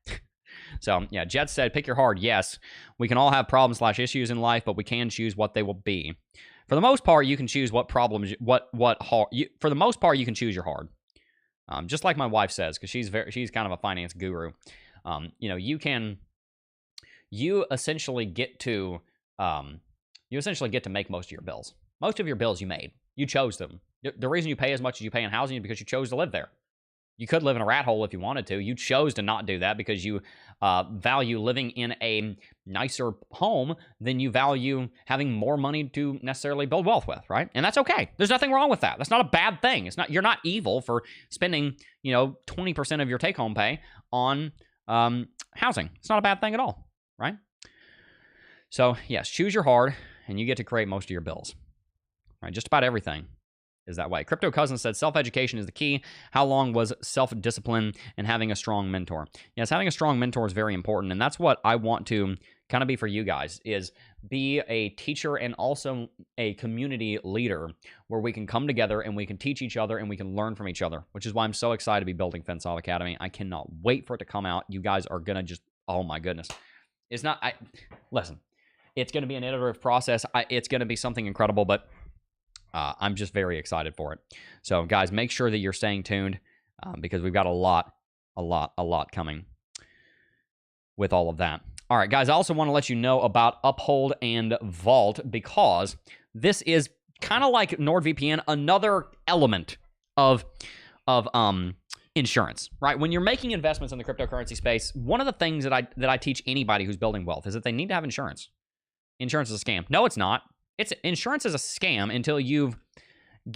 Speaker 2: So, yeah, Jet said, pick your heart. Yes, we can all have problems/issues in life, but we can choose what they will be. For the most part, you can choose what problems, for the most part, you can choose your heart. Just like my wife says, because she's kind of a finance guru. You essentially get to make most of your bills. Most of your bills you made. You chose them. The reason you pay as much as you pay in housing is because you chose to live there. You could live in a rat hole if you wanted to. You chose to not do that because you value living in a nicer home than you value having more money to necessarily build wealth with, right? And that's okay. There's nothing wrong with that. That's not a bad thing. You're not evil for spending, 20% of your take-home pay on housing. It's not a bad thing at all, right? So, yes, choose your heart, and you get to create most of your bills. Right? Just about everything is that way. Crypto Cousin said, self-education is the key. How long was self-discipline and having a strong mentor? Yes, having a strong mentor is very important, and that's what I want to kind of be for you guys, is be a teacher and also a community leader where we can come together and we can teach each other and we can learn from each other, which is why I'm so excited to be building Fence Off Academy. I cannot wait for it to come out. You guys are going to just, oh my goodness. Listen, it's going to be an iterative process. It's going to be something incredible, but I'm just very excited for it. So, guys, make sure that you're staying tuned because we've got a lot coming with all of that. All right, guys, I also want to let you know about Uphold and Vault because this is kind of like NordVPN, another element of insurance, right? When you're making investments in the cryptocurrency space, one of the things that I teach anybody who's building wealth is that they need to have insurance. Insurance is a scam. No, it's not. Insurance is a scam until you've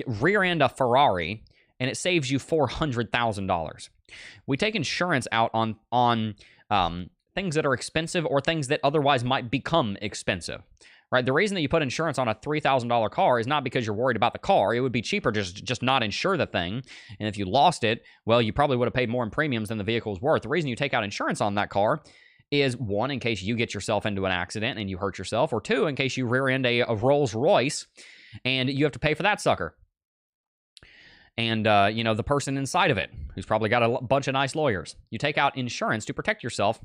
Speaker 2: rear-end a Ferrari and it saves you $400,000. We take insurance out on things that are expensive or things that otherwise might become expensive, right? The reason that you put insurance on a $3,000 car is not because you're worried about the car. It would be cheaper just not insure the thing. And if you lost it, well, you probably would have paid more in premiums than the vehicle's worth. The reason you take out insurance on that car is, one, in case you get yourself into an accident and you hurt yourself, or two, in case you rear end a Rolls Royce and you have to pay for that sucker. And, the person inside of it, who's probably got a bunch of nice lawyers. You take out insurance to protect yourself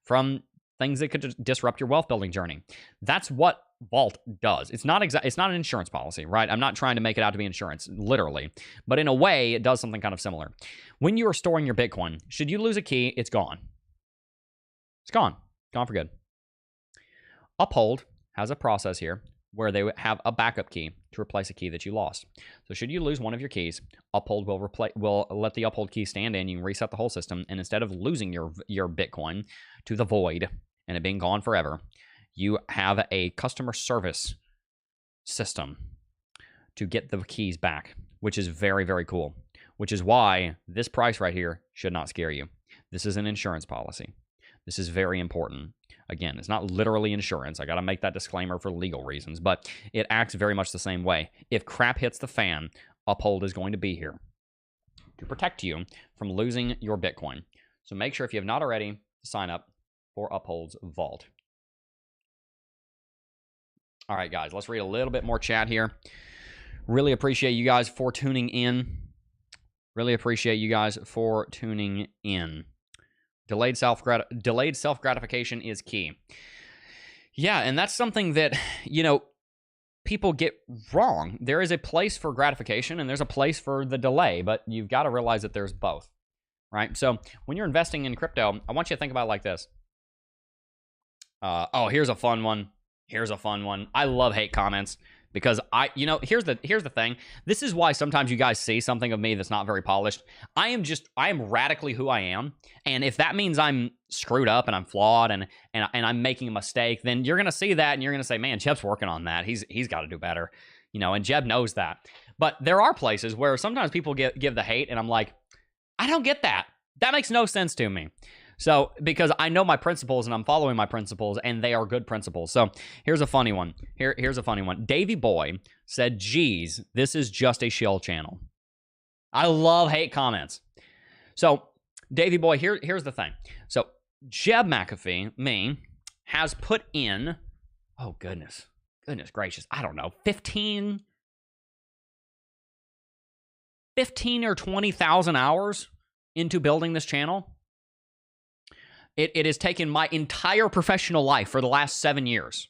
Speaker 2: from things that could disrupt your wealth building journey. That's what Vault does. It's not an insurance policy, right? I'm not trying to make it out to be insurance, literally. But in a way, it does something kind of similar. When you are storing your Bitcoin, should you lose a key, it's gone. It's gone. Gone for good. Uphold has a process here where they have a backup key to replace a key that you lost. So should you lose one of your keys, Uphold will let the Uphold key stand in. You can reset the whole system, and instead of losing your Bitcoin to the void and it being gone forever, you have a customer service system to get the keys back, which is very, very cool, which is why this price right here should not scare you. This is an insurance policy. This is very important. Again, it's not literally insurance. I got to make that disclaimer for legal reasons, but it acts very much the same way. If crap hits the fan, Uphold is going to be here to protect you from losing your Bitcoin. So make sure, if you have not already, to sign up for Uphold's Vault. All right, guys, let's read a little bit more chat here. Really appreciate you guys for tuning in. Really appreciate you guys for tuning in. Delayed self-gratification is key. Yeah, and that's something that, people get wrong. There is a place for gratification and there's a place for the delay, but you've got to realize that there's both, right? So when you're investing in crypto, I want you to think about it like this. Here's a fun one. I love hate comments because here's the thing. This is why sometimes you guys see something of me that's not very polished. I am radically who I am. And if that means I'm screwed up and I'm flawed and I'm making a mistake, then you're going to see that and you're going to say, man, Jeb's working on that. He's got to do better, and Jeb knows that. But there are places where sometimes people give the hate and I'm like, I don't get that. That makes no sense to me. So, because I know my principles and I'm following my principles and they are good principles. So, here's a funny one. Here's a funny one. Davey Boy said, geez, this is just a shill channel. I love hate comments. So, Davey Boy, here's the thing. So, Jeb McAfee, me, has put in, oh goodness gracious, I don't know, 15 or 20,000 hours into building this channel. It has taken my entire professional life for the last 7 years.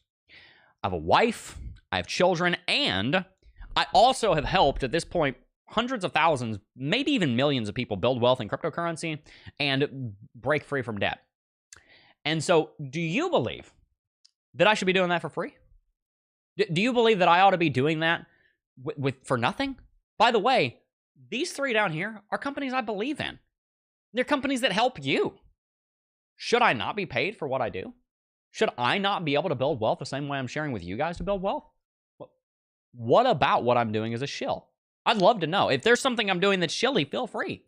Speaker 2: I have a wife, I have children, and I also have helped, at this point, hundreds of thousands, maybe even millions of people build wealth in cryptocurrency and break free from debt. And so, do you believe that I should be doing that for free? Do you believe that I ought to be doing that for nothing? By the way, these three down here are companies I believe in. They're companies that help you. Should I not be paid for what I do? Should I not be able to build wealth the same way I'm sharing with you guys to build wealth? What about what I'm doing is a shill? I'd love to know. If there's something I'm doing that's shilly, feel free.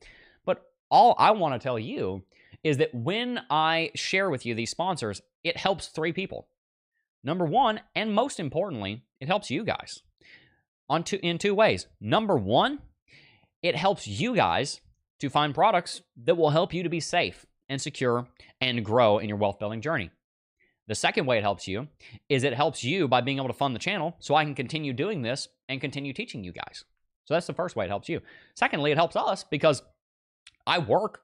Speaker 2: But all I want to tell you is that when I share with you these sponsors, it helps three people. Number one, and most importantly, it helps you guys in two ways. Number one, it helps you guys to find products that will help you to be safe and secure and grow in your wealth building journey. The second way it helps you is it helps you by being able to fund the channel so I can continue doing this and continue teaching you guys. So that's the first way it helps you. Secondly, it helps us because I work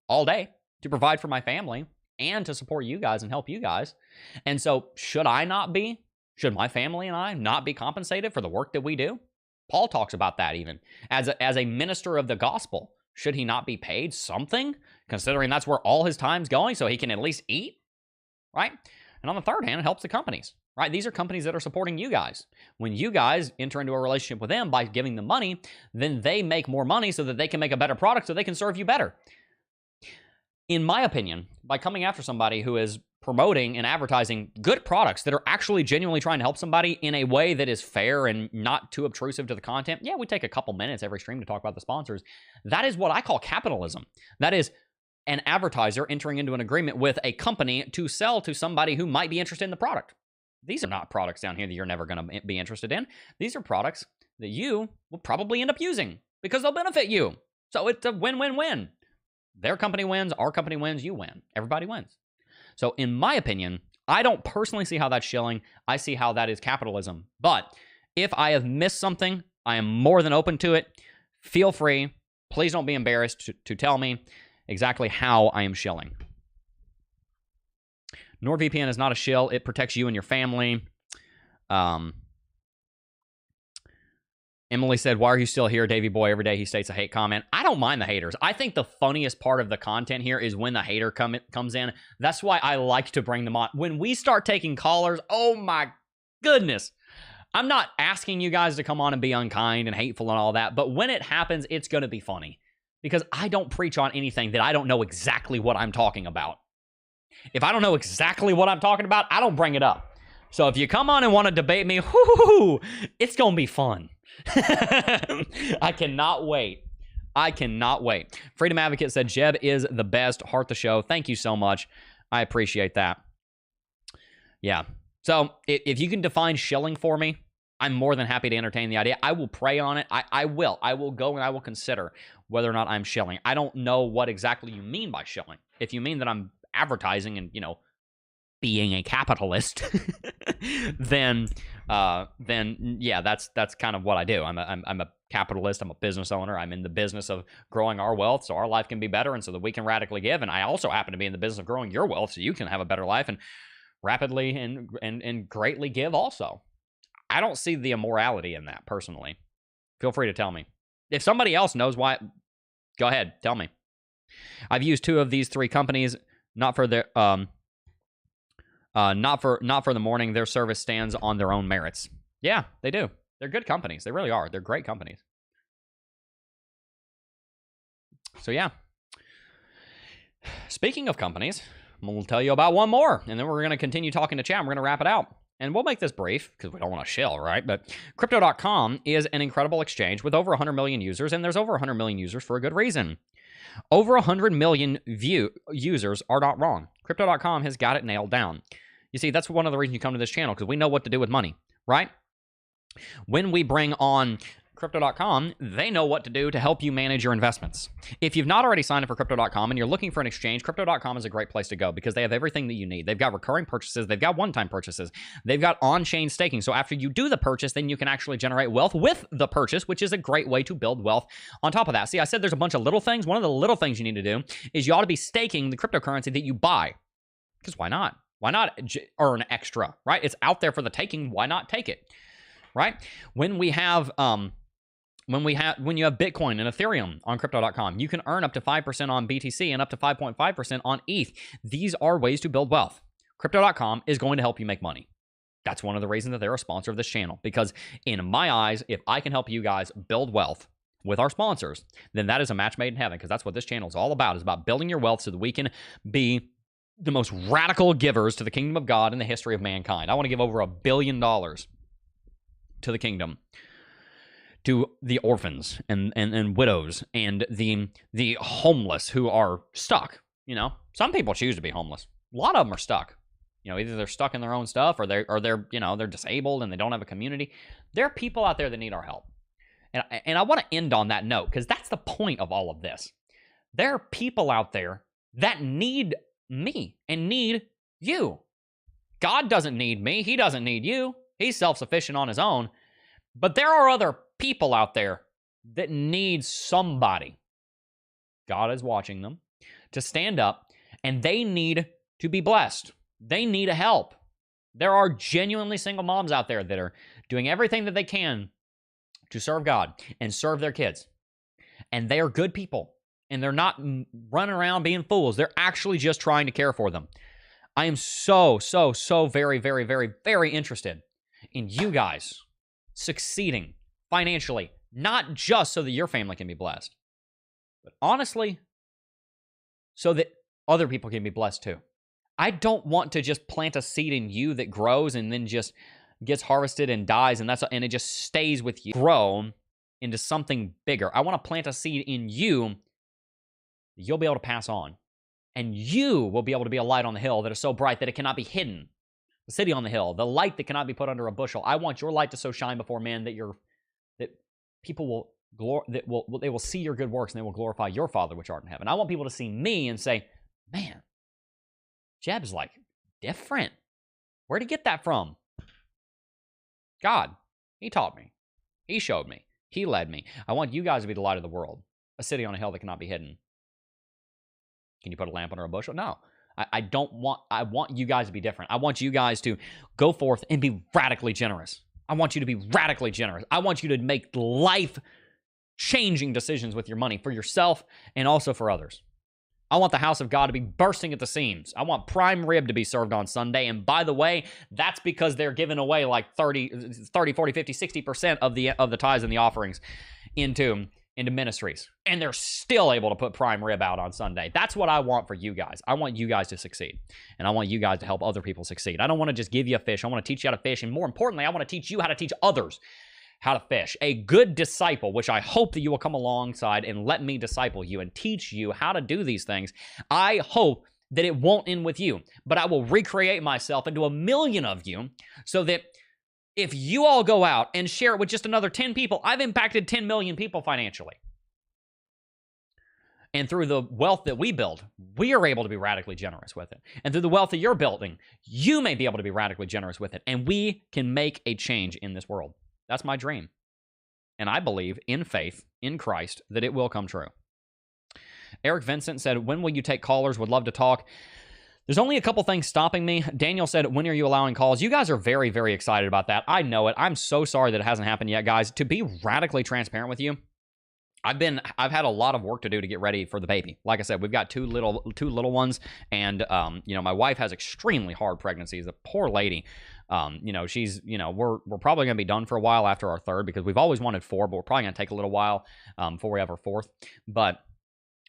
Speaker 2: all day to provide for my family and to support you guys and help you guys. And so should my family and I not be compensated for the work that we do? Paul talks about that even. As a minister of the gospel, should he not be paid something, considering that's where all his time's going, so he can at least eat, right? And on the third hand, it helps the companies, right? These are companies that are supporting you guys. When you guys enter into a relationship with them by giving them money, then they make more money so that they can make a better product so they can serve you better. In my opinion, by coming after somebody who is promoting and advertising good products that are actually genuinely trying to help somebody in a way that is fair and not too obtrusive to the content. Yeah, we take a couple minutes every stream to talk about the sponsors. That is what I call capitalism. That is an advertiser entering into an agreement with a company to sell to somebody who might be interested in the product. These are not products down here that you're never going to be interested in. These are products that you will probably end up using because they'll benefit you. So it's a win-win-win. Their company wins, our company wins, you win. Everybody wins. So in my opinion, I don't personally see how that's shilling. I see how that is capitalism. But if I have missed something, I am more than open to it. Feel free. Please don't be embarrassed to tell me exactly how I am shilling. NordVPN is not a shill. It protects you and your family. Emily said, why are you still here, Davey Boy? Every day he states a hate comment. I don't mind the haters. I think the funniest part of the content here is when the hater comes in. That's why I like to bring them on. When we start taking callers, oh my goodness. I'm not asking you guys to come on and be unkind and hateful and all that, but when it happens, it's going to be funny. Because I don't preach on anything that I don't know exactly what I'm talking about. If I don't know exactly what I'm talking about, I don't bring it up. So if you come on and want to debate me, it's going to be fun. I cannot wait. I cannot wait. Freedom Advocate said, Jeb is the best. Heart the show. Thank you so much. I appreciate that. Yeah. So if you can define shilling for me, I'm more than happy to entertain the idea. I will pray on it. I will go and I will consider whether or not I'm shilling. I don't know what exactly you mean by shilling. If you mean that I'm advertising and, being a capitalist, then then yeah, that's kind of what I do. I'm a capitalist. I'm a business owner. I'm in the business of growing our wealth so our life can be better and so that we can radically give. And I also happen to be in the business of growing your wealth so you can have a better life and rapidly and greatly give also. I don't see the immorality in that personally. Feel free to tell me. If somebody else knows why, go ahead, tell me. I've used 2 of these 3 companies, not for their not for the morning. Their service stands on their own merits. Yeah, they do. They're good companies. They really are. They're great companies. So yeah. Speaking of companies, I'm going to tell you about one more, and then we're going to continue talking to chat. We're going to wrap it out. And we'll make this brief because we don't want to shill, right? But Crypto.com is an incredible exchange with over 100 million users, and there's over 100 million users for a good reason. Over 100 million users are not wrong. Crypto.com has got it nailed down. You see, that's one of the reasons you come to this channel, because we know what to do with money, right? When we bring on Crypto.com, they know what to do to help you manage your investments. If you've not already signed up for Crypto.com and you're looking for an exchange, Crypto.com is a great place to go because they have everything that you need. They've got recurring purchases. They've got one-time purchases. They've got on-chain staking. So after you do the purchase, then you can actually generate wealth with the purchase, which is a great way to build wealth on top of that. See, I said there's a bunch of little things. One of the little things you need to do is you ought to be staking the cryptocurrency that you buy. Because why not? Why not earn extra, right? It's out there for the taking. Why not take it, right? When you have Bitcoin and Ethereum on Crypto.com, you can earn up to 5% on BTC and up to 5.5% on ETH. These are ways to build wealth. Crypto.com is going to help you make money. That's one of the reasons that they're a sponsor of this channel, because in my eyes, if I can help you guys build wealth with our sponsors, then that is a match made in heaven, because that's what this channel is all about, is about building your wealth so that we can be the most radical givers to the kingdom of God in the history of mankind. I want to give over $1 billion to the kingdom, to the orphans and widows and the homeless who are stuck. You know, some people choose to be homeless. A lot of them are stuck. You know, either they're stuck in their own stuff or they're you know, they're disabled and they don't have a community. There are people out there that need our help. And I want to end on that note, because that's the point of all of this. There are people out there that need me and need you. God doesn't need me. He doesn't need you. He's self-sufficient on his own. But there are other people out there that need somebody. God is watching them to stand up, and they need to be blessed. They need a help. There are genuinely single moms out there that are doing everything that they can to serve God and serve their kids. And they are good people. And they're not running around being fools. They're actually just trying to care for them. I am so very, very, very, very interested in you guys succeeding financially, not just so that your family can be blessed, but honestly, so that other people can be blessed too. I don't want to just plant a seed in you that grows and then just gets harvested and dies, and it just stays with you, grow into something bigger. I want to plant a seed in you you'll be able to pass on. And you will be able to be a light on the hill that is so bright that it cannot be hidden. The city on the hill, the light that cannot be put under a bushel. I want your light to so shine before men that people they will see your good works and they will glorify your Father which art in heaven. I want people to see me and say, man, Jeb's like different. Where'd he get that from? God. He taught me. He showed me. He led me. I want you guys to be the light of the world. A city on a hill that cannot be hidden. Can you put a lamp under a bushel? No. I want you guys to be different. I want you guys to go forth and be radically generous. I want you to be radically generous. I want you to make life-changing decisions with your money for yourself and also for others. I want the house of God to be bursting at the seams. I want prime rib to be served on Sunday. And by the way, that's because they're giving away like 30, 40, 50, 60% of the tithes and the offerings into ministries. And they're still able to put prime rib out on Sunday. That's what I want for you guys. I want you guys to succeed. And I want you guys to help other people succeed. I don't want to just give you a fish. I want to teach you how to fish. And more importantly, I want to teach you how to teach others how to fish. A good disciple, which I hope that you will come alongside and let me disciple you and teach you how to do these things. I hope that it won't end with you, but I will recreate myself into 1 million of you so that if you all go out and share it with just another 10 people, I've impacted 10 million people financially. And through the wealth that we build, we are able to be radically generous with it. And through the wealth that you're building, you may be able to be radically generous with it. And we can make a change in this world. That's my dream. And I believe in faith, in Christ, that it will come true. Eric Vincent said, when will you take callers? Would love to talk. There's only a couple things stopping me. Daniel said, when are you allowing calls? You guys are very, very excited about that. I know it. I'm so sorry that it hasn't happened yet, guys. To be radically transparent with you, I've had a lot of work to do to get ready for the baby. Like I said, we've got two little ones, and my wife has extremely hard pregnancies. The poor lady, she's, we're probably going to be done for a while after our third, because we've always wanted 4, but we're probably going to take a little while before we have our 4th. But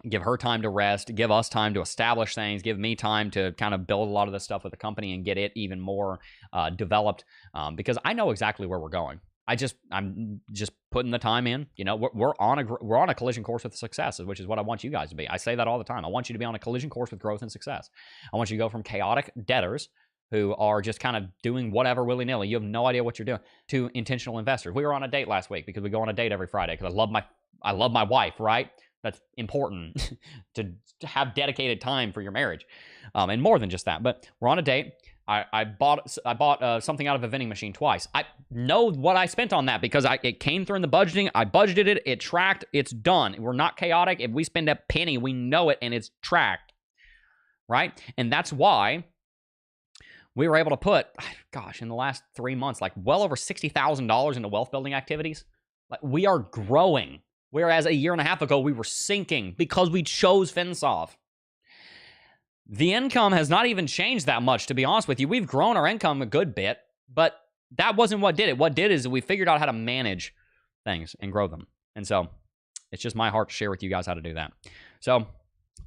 Speaker 2: give her time to rest, give us time to establish things, give me time to kind of build a lot of this stuff with the company and get it even more developed, because I know exactly where we're going. I'm just putting the time in. We're on a collision course with success, which is what I want you guys to be. I say that all the time. I want you to be on a collision course with growth and success. I want you to go from chaotic debtors who are just kind of doing whatever willy-nilly, you have no idea what you're doing, to intentional investors. We were on a date last week, because we go on a date every Friday, because I love my wife, right? That's important to have dedicated time for your marriage, and more than just that. But we're on a date. I bought something out of a vending machine twice. I know what I spent on that, because it came through in the budgeting. I budgeted it. It tracked. It's done. We're not chaotic. If we spend a penny, we know it, and it's tracked, right? And that's why we were able to put, in the last 3 months, like well over $60,000 into wealth building activities. Like, we are growing. Whereas a year and a half ago, we were sinking because we chose FinSov. The income has not even changed that much, to be honest with you. We've grown our income a good bit, but that wasn't what did it. What did is we figured out how to manage things and grow them. And so it's just my heart to share with you guys how to do that. So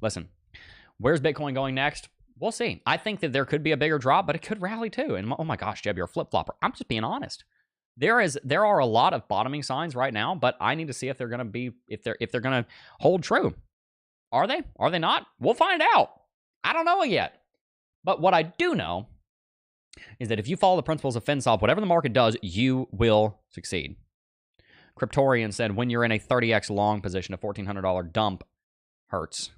Speaker 2: listen, where's Bitcoin going next? We'll see. I think that there could be a bigger drop, but it could rally too. And oh my gosh, Jeb, you're a flip-flopper. I'm just being honest. There are a lot of bottoming signs right now, but I need to see if they're going to hold true. Are they? Are they not? We'll find out. I don't know yet. But what I do know is that if you follow the principles of FinSov, whatever the market does, you will succeed. Cryptorian said, when you're in a 30x long position, a $1,400 dump hurts.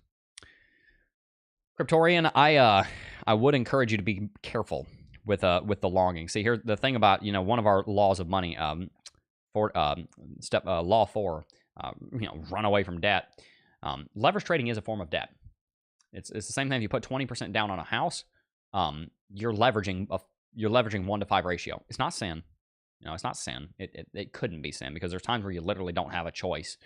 Speaker 2: Cryptorian, I would encourage you to be careful with the longing. See, here's the thing about, one of our laws of money, law 4, run away from debt. Leverage trading is a form of debt. It's the same thing. If you put 20% down on a house, you're leveraging 1-to-5 ratio. It's not sin. It's not sin. It couldn't be sin, because there's times where you literally don't have a choice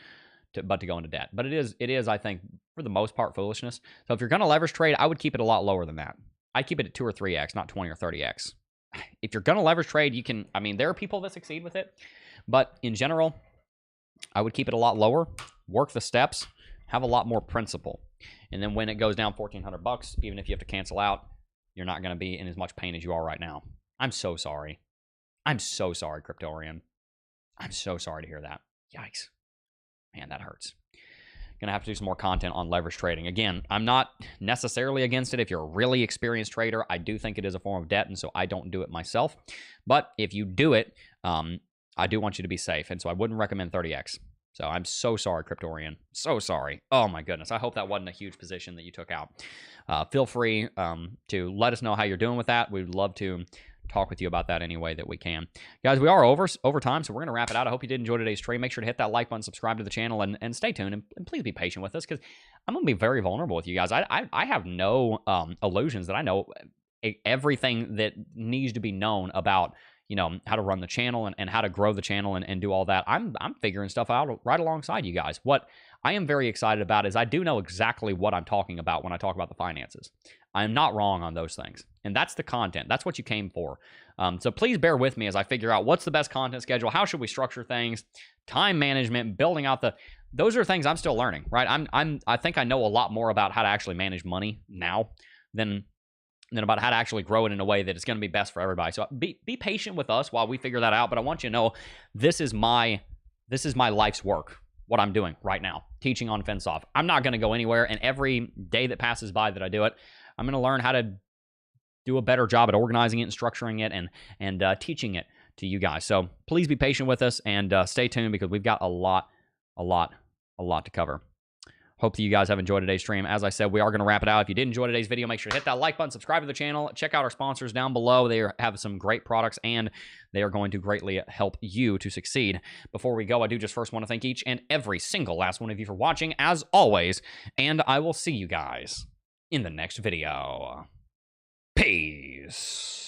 Speaker 2: but to go into debt. But it is, I think, for the most part, foolishness. So if you're going to leverage trade, I would keep it a lot lower than that. I'd keep it at 2 or 3x, not 20 or 30x. If you're going to leverage trade, you can, there are people that succeed with it, but in general, I would keep it a lot lower, work the steps, have a lot more principle. And then when it goes down $1,400, even if you have to cancel out, you're not going to be in as much pain as you are right now. I'm so sorry. I'm so sorry, Cryptorian. I'm so sorry to hear that. Yikes. Man, that hurts. Gonna have to do some more content on leverage trading. Again, I'm not necessarily against it. If you're a really experienced trader, I do think it is a form of debt, and so I don't do it myself. But if you do it, I do want you to be safe, and so I wouldn't recommend 30x. So I'm so sorry, Cryptorian. So sorry. Oh my goodness. I hope that wasn't a huge position that you took out. Feel free to let us know how you're doing with that. We'd love to talk with you about that any way that we can. Guys, we are over time, so we're going to wrap it out. I hope you did enjoy today's trade. Make sure to hit that like button, subscribe to the channel, and stay tuned. And please be patient with us, because I'm going to be very vulnerable with you guys. I have no illusions that I know everything that needs to be known about, how to run the channel and how to grow the channel and do all that. I'm figuring stuff out right alongside you guys. What I am very excited about is I do know exactly what I'm talking about when I talk about the finances. I am not wrong on those things. And that's the content. That's what you came for. So please bear with me as I figure out what's the best content schedule, how should we structure things, time management, building out those are things I'm still learning, right? I think I know a lot more about how to actually manage money now than about how to actually grow it in a way that it's going to be best for everybody. So be patient with us while we figure that out. But I want you to know this is my life's work, what I'm doing right now, teaching on FinSov. I'm not going to go anywhere, and every day that passes by that I do it, I'm going to learn how to do a better job at organizing it and structuring it and teaching it to you guys. So please be patient with us and stay tuned, because we've got a lot to cover. Hope that you guys have enjoyed today's stream. As I said, we are going to wrap it out. If you did enjoy today's video, make sure to hit that like button, subscribe to the channel, check out our sponsors down below. They have some great products, and they are going to greatly help you to succeed. Before we go, I do just first want to thank each and every single last one of you for watching, as always, and I will see you guys in the next video. Peace.